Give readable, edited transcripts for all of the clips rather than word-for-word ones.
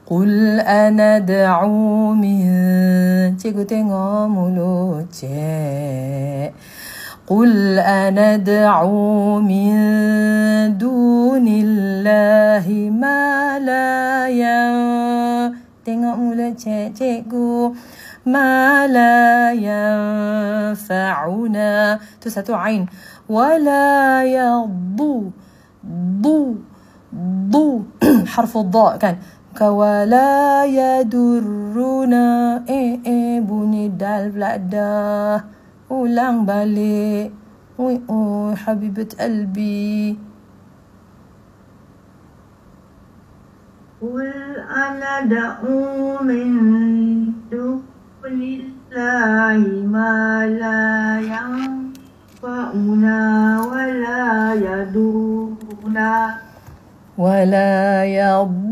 Qul anad'u min. Cikgu tengok mulut cik. Qul anad'u min dunillahi ma la tengok mulut cikgu. Ma la yanfa'una. Tu satu ain. Wala yaddu. Du. Harfu dha kan. Wala yadurruna. Bunyi dal pula dah. Ulang balik. Habibat qalbi. Qul anad'u min dunillahi ma la yanfa'una wa la yadurruna. ولا يضرنا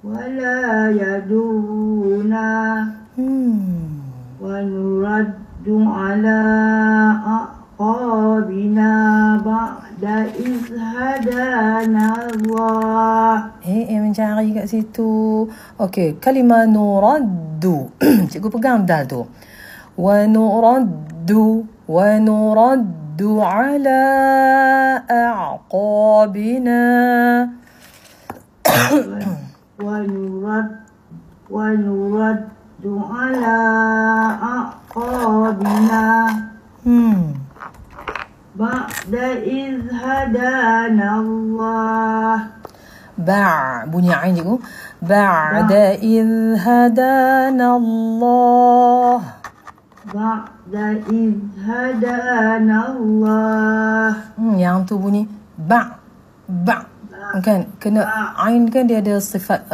ولا يدرنا ونرد على أعقابنا بعد إذ هدانا الله. mencari kat situ. Okey, kalimah nuraddu. Cikgu pegang dal tu. ونرد على أعقابنا. ونرد على أعقابنا بعد إذ هدانا الله. bunyi ain cikgu. بعد إذ هدانا الله. بعد إذ هدانا الله. Yang tu bunyi ba kan, kena ain kan, dia ada sifat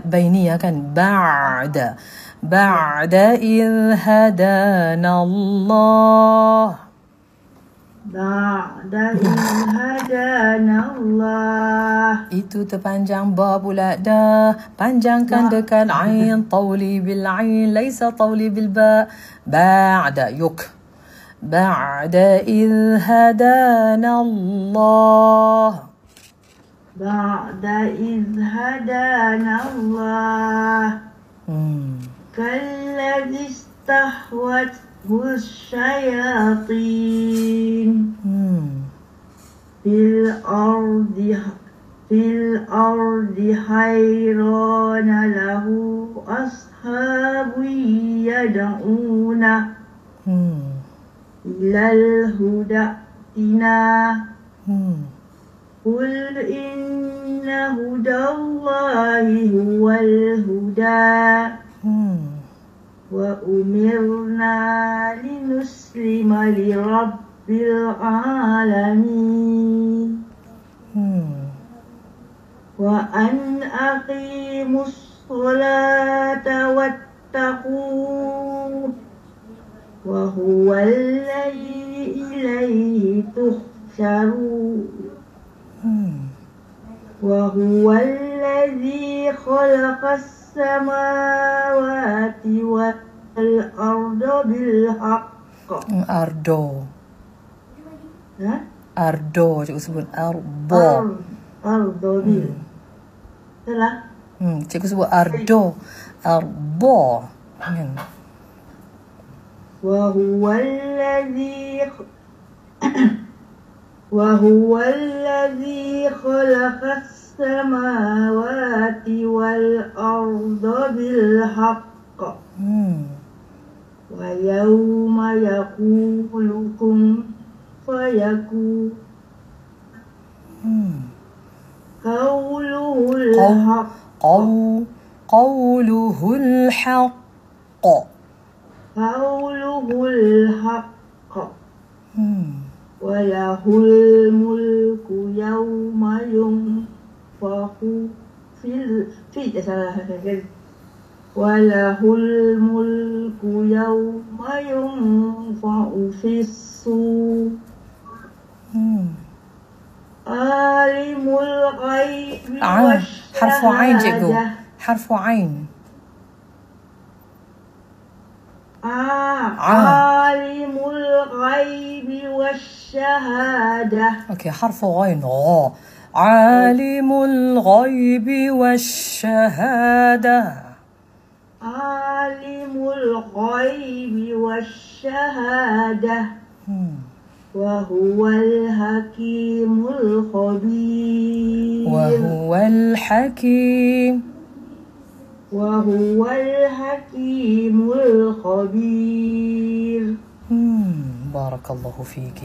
bainiyah kan. Ba'da إذ هدانا الله. Ba'da إذ هدانا الله. Itu terpanjang ba pula dah. Panjangkan dekat ain. Tawli bil ain, laisa tawli bil ba. Ba'da yuk. Ba'da إذ هدانا الله. Ba'da إذ هدانا الله. كالذي استهوته الشياطين في الأرض حيران له أصحاب يدعونه إلى الهدى ائتنا. قل إن هدى الله هو الهدى وأمرنا لنسلم لرب العالمين وأن أقيموا الصلاة واتقوه وهو الذي إليه تحشرون وهو الذي خلق السماوات والأرض بالحق. Ardo cikgu sebut arbo. Ardo bil. Salah. Cikgu sebut ardo. Arbo. وهو الذي خلق السماوات والأرض بالحق ويوم يقول كن فيكون قوله الحق. قوله الحق. قوله الحق. وله الملك يوم ينفخ وله الملك يوم ينفخ في الصور. عالم الغيب حرف عين cikgu. والشهادة. حرف عين. عالم الغيب والشهادة. أوكي، حرف غين غا. عالم الغيب والشهادة. عالم الغيب والشهادة وهو الحكيم الخبير. وهو الحكيم. وهو الحكيم الخبير. بارك الله فيك.